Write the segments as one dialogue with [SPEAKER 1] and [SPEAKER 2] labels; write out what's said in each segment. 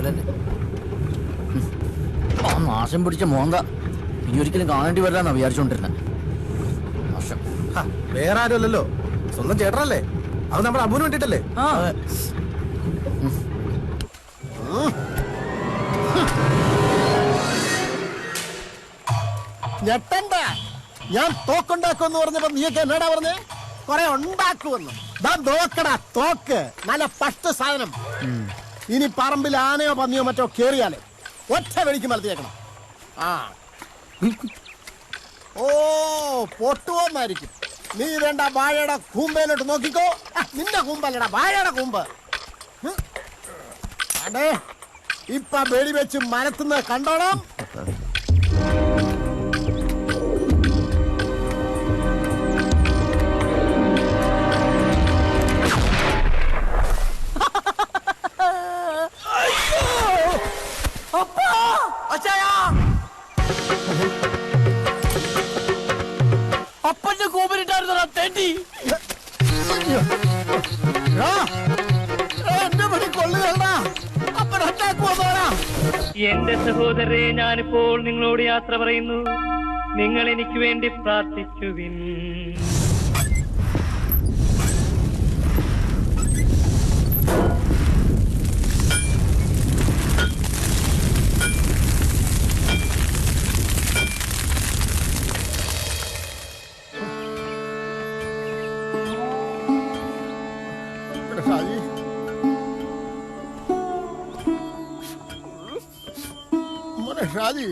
[SPEAKER 1] ലെവലല്ലേ. ആ നാശം പിടിച്ച മോന്ത ഇനി ഒരിക്കലും കാണേണ്ടി വരില്ലെന്നാ വിചാരിച്ചോണ്ടിരുന്നെ. നാശം.
[SPEAKER 2] വേറെ ആരുമല്ലല്ലോ, സ്വന്തം ചേട്ടനല്ലേ. അത് നമ്മുടെ അബുവിന് വേണ്ടിട്ടല്ലേ.
[SPEAKER 3] ഞെട്ടണ്ട, ഞാൻ തോക്കുണ്ടാക്കുമെന്ന് പറഞ്ഞപ്പോ നീയൊക്കെ എന്നാടാ പറഞ്ഞേ? കൊറേ ഉണ്ടാക്കുമെന്ന്. തോക്കടാ തോക്ക്, നല്ല പട്ട് സാധനം. ഇനി പറമ്പിൽ ആനയോ പന്നിയോ മറ്റോ കേറിയാലേ ഒറ്റ വെടിക്ക് മലത്തിയേക്കണം. ആ ഓ പൊട്ടുവോന്നായിരിക്കും. നീ വേണ്ട വാഴയുടെ കൂമ്പയിലോട്ട് നോക്കിക്കോ. നിന്റെ കൂമ്പല്ലടാ, വാഴയുടെ കൂമ്പ്. അടേ ഇപ്പൊ വെടി വെച്ച് മരത്തുനിന്ന് കണ്ടോണം.
[SPEAKER 1] അപ്പന്റെ കൂമ്പനിട്ടായിരുന്നു തേണ്ടി.
[SPEAKER 4] എന്റെ സഹോദരരെ, ഞാനിപ്പോൾ നിങ്ങളോട് യാത്ര പറയുന്നു. നിങ്ങൾ എനിക്ക് വേണ്ടി പ്രാർത്ഥിക്കുവിൻ.
[SPEAKER 3] ഷാജി,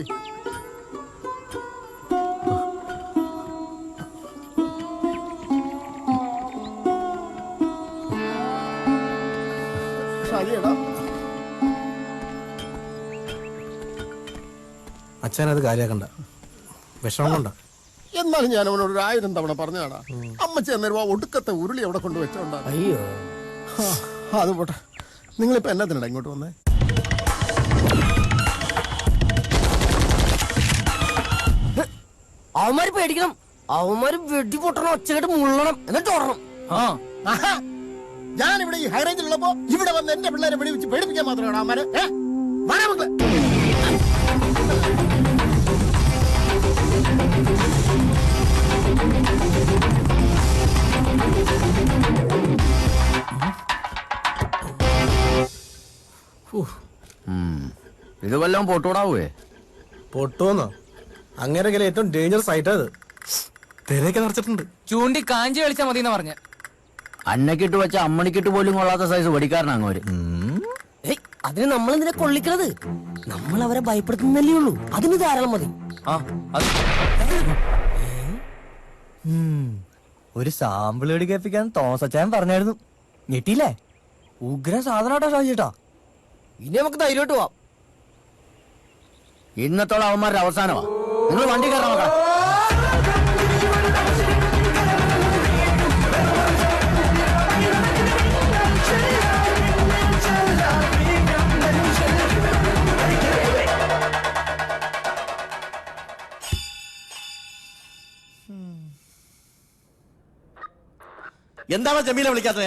[SPEAKER 3] ഷാജിയടാ,
[SPEAKER 2] അച്ഛനത് കാര്യാക്കണ്ട, വിഷമം കൊണ്ട.
[SPEAKER 3] എന്നാലും ഞാൻ അവനോട് 1000 തവണ പറഞ്ഞാടാ. അമ്മച്ചി അന്നേരം ഒടുക്കത്തെ ഉരുളി അവിടെ കൊണ്ട് വെച്ചോണ്ടാ.
[SPEAKER 1] അയ്യോ,
[SPEAKER 3] അത് പോട്ടെ. നിങ്ങളിപ്പോ എന്നാത്തിനടാ ഇങ്ങോട്ട് വന്നേ?
[SPEAKER 1] അവന്മാര് പേടിക്കണം. അവന്മാര് വെടി പൊട്ടണം, ഒച്ചകെട്ട് മുള്ളണം, എന്നിട്ട് ഓടണം.
[SPEAKER 3] ഞാനിവിടെ ഈ ഹൈറേഞ്ചിലുള്ളപ്പോ ഇവിടെ വന്ന് എന്റെ പിള്ളേരെ വെടിവെച്ച് പേടിപ്പിക്കാൻ മാത്രമാണ് അവന്മാര്.
[SPEAKER 1] ഇത് വല്ലതും പൊട്ടൂടാവേ?
[SPEAKER 2] പൊട്ടുവന്നോ? അങ്ങനെ ഏറ്റവും ഡേഞ്ചറസ് ആയിട്ടാ അത്. തിരയൊക്കെ നിറച്ചിട്ടുണ്ട്.
[SPEAKER 5] ചൂണ്ടി കാഞ്ചി കളിച്ചാ മതി എന്ന് പറഞ്ഞ
[SPEAKER 1] അന്നക്കിട്ട് വെച്ച അമ്മണിക്കിട്ട് പോലും കൊള്ളാത്ത സൈസ് വെടിക്കാരനാങ്ങോര്.
[SPEAKER 6] അതിന് നമ്മൾ എന്തിനാ കൊള്ളിക്കണത്? നമ്മൾ അവരെ ഭയപ്പെടുത്തുന്നല്ലേ ഉള്ളൂ. അതിന് ധാരാളം മതി.
[SPEAKER 7] ഒരു സാമ്പിൾ വെടി കേൾപ്പിക്കാൻ തോമസച്ചാൻ പറഞ്ഞായിരുന്നു. ഞെട്ടിയില്ലേ? ഉഗ്ര സാധനാട്ടോ ഷാജിട്ടാ.
[SPEAKER 6] ഇനി നമുക്ക് ധൈര്യമായിട്ട് പോവാം.
[SPEAKER 1] ഇന്നത്തോളം അവന്മാരുടെ അവസാനമാ. നിങ്ങൾ വണ്ടി കയറാൻ നോക്കാം.
[SPEAKER 2] എന്താണ് ജമീല വിളിക്കാത്തത്?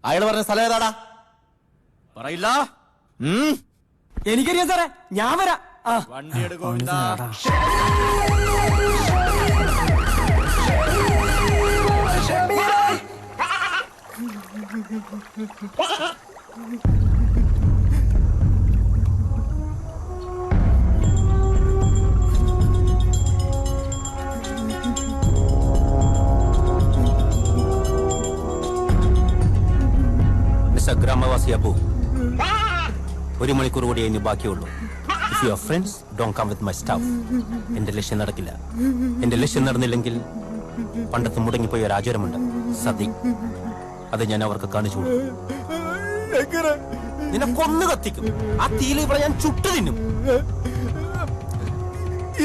[SPEAKER 2] അയാൾ പറഞ്ഞ സ്ഥലം ഏതാടാ? പറയില്ല.
[SPEAKER 5] എനിക്കറിയാം സാറേ, ഞാൻ വരാം.
[SPEAKER 2] വണ്ടി എടുക്കോ.
[SPEAKER 8] മിസ്റ്റർ ഗ്രാമവാസി അബു, 1 മണിക്കൂർ കൂടി ഇനി ബാക്കിയുള്ളൂ. If you are friends, don't come with my stuff. എന്റെ ലക്ഷ്യം നടക്കില്ല. എന്റെ ലക്ഷ്യം നടന്നില്ലെങ്കിൽ പണ്ടത്തെ മുടങ്ങിപ്പോയ ഒരു ആചാരമുണ്ട്, സതി. അത് ഞാൻ അവർക്ക് കാണിച്ചു കൊടുക്കും. നിന്നെ കൊന്നു കത്തിക്കും. ആ തീയിൽ ഇവിടെ ഞാൻ ചുട്ടു തിന്നും.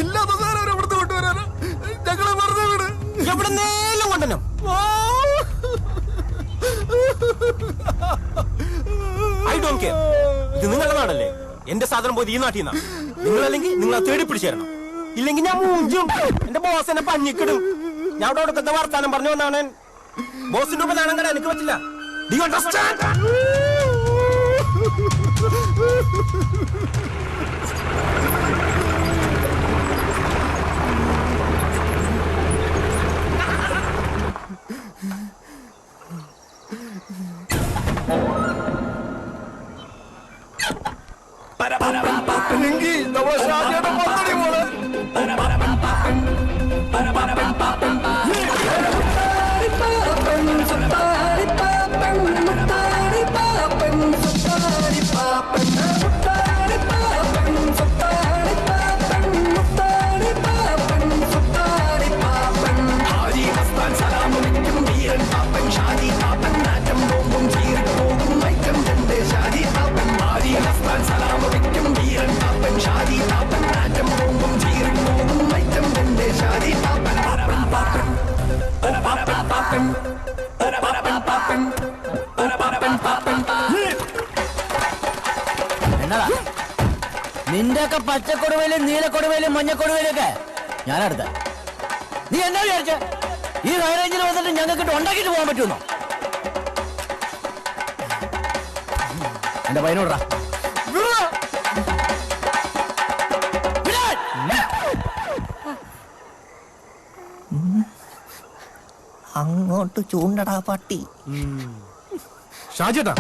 [SPEAKER 3] ഇല്ലാത്ത സാധനം ഇവിടുത്തെ കൊണ്ടുവരാനോ? ഞങ്ങളെ വെറുതെ വിട്.
[SPEAKER 8] എവിടെ നേലും കൊണ്ടനോ? ഇത് നിങ്ങളുടെ നാടല്ലേ? എന്റെ സാധനം പോയി ഈ നാട്ടിൽ നിന്നാ. നിങ്ങളല്ലെങ്കിൽ നിങ്ങൾ തേടി പിടിച്ചു തരണം. ഇല്ലെങ്കിൽ ഞാൻ മൂഞ്ചും. എന്റെ ബോസ് എന്നെ പഞ്ഞിക്കിടും. ഞാൻ അവിടെ കൊടുക്കുന്ന വർത്താനം പറഞ്ഞു വന്നാണ്. ബോസിന്റെ ഒപ്പം നാണം കണ്ടാ എനിക്ക് പറ്റില്ല. Do you understand?
[SPEAKER 1] എന്നതാ നിന്റെയൊക്കെ പച്ചക്കൊടുവയിലും നീലക്കൊടുവയിലും മഞ്ഞക്കൊടുവയിലൊക്കെ ഞാനടുത്ത. നീ എന്താ വിചാരിച്ച ഈ ഹൈറേഞ്ചിൽ വന്നിട്ട് ഞങ്ങൾക്ക് ഉണ്ടാക്കിട്ട് പോകാൻ പറ്റുമെന്നോ? എന്റെ പയ്യനോടാ
[SPEAKER 7] അങ്ങോട്ട് ചൂണ്ടടാ പട്ടി.
[SPEAKER 2] ഷാജിയേട്ടാ,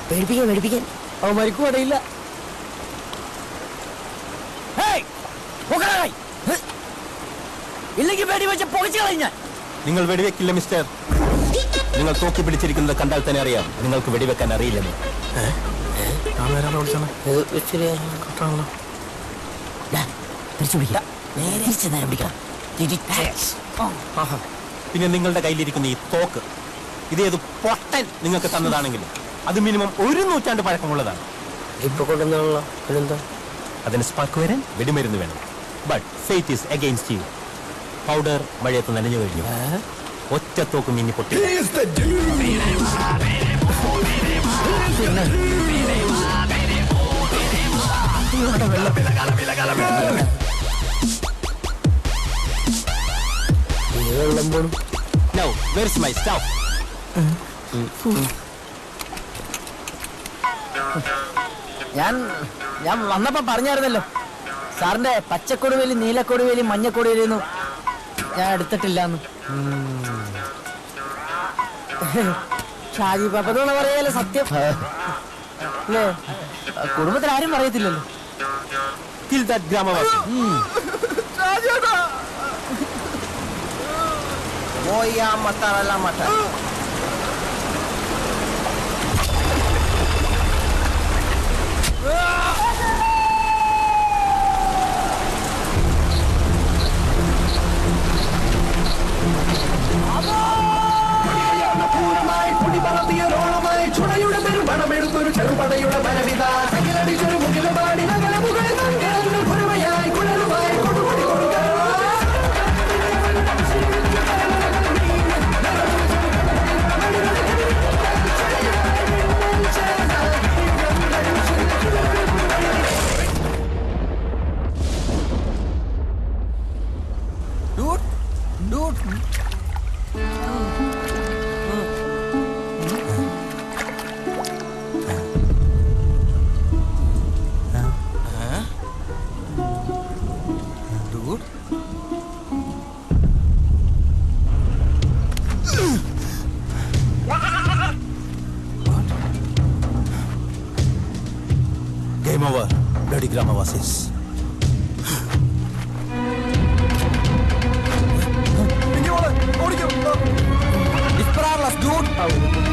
[SPEAKER 6] പേടിപ്പിക്കാൻ അവ മരിക്കും അടയില്ല.
[SPEAKER 1] ഇല്ലെങ്കിൽ പേടി വെച്ച് പൊളിച്ചു കളഞ്ഞ.
[SPEAKER 8] നിങ്ങൾ വെടിവെക്കില്ല മിസ്റ്റർ. നിങ്ങൾ തോക്കി പിടിച്ചിരിക്കുന്നത് കണ്ടാൽ തന്നെ അറിയാം നിങ്ങൾക്ക് വെടിവെക്കാൻ അറിയില്ലെന്ന്. പിന്നെ നിങ്ങളുടെ കയ്യിലിരിക്കുന്ന ഈ തോക്ക്, ഇതേത് പൊട്ടൻ നിങ്ങൾക്ക് തന്നതാണെങ്കിലും അത് മിനിമം 1 നൂറ്റാണ്ട് പഴക്കമുള്ളതാണ്.
[SPEAKER 6] ഇപ്പൊ കൊണ്ടുവന്നാണല്ലോ. പിന്നെന്താ?
[SPEAKER 8] അതിന് സ്പാർക്ക് വരാൻ വെടിമരുന്ന് വേണം. But fate is against U. Powder മഴയത്ത് നനഞ്ഞു കഴിഞ്ഞു. ഒറ്റ തോക്ക് മിന്നി പൊട്ടി. Now, where's my stuff?
[SPEAKER 1] ഞാൻ വന്നപ്പോ പറഞ്ഞായിരുന്നല്ലോ സാറിന്റെ പച്ചക്കൊടുവേലി നീലക്കൊടുവേലി മഞ്ഞക്കൊടുവേലിയൊന്നും ഞാൻ എടുത്തിട്ടില്ലാന്ന്. ഷാജി പാപ്പത്തോടെ പറയാലോ സത്യം അല്ലേ? കുടുംബത്തിൽ ആരും പറയത്തില്ലല്ലോ.
[SPEAKER 8] Kill that ഗ്രാമവാസി.
[SPEAKER 9] ചെറുപടയുടെ ബലവിത മുകിലുപാടി നഗര മുകളിൽ പുറമയായി കുഴലുമായി കൊടുകൊടി കൊടുക്കുക.
[SPEAKER 8] oasis.
[SPEAKER 2] ഓടിക്കോ
[SPEAKER 7] Dispararlas, dude.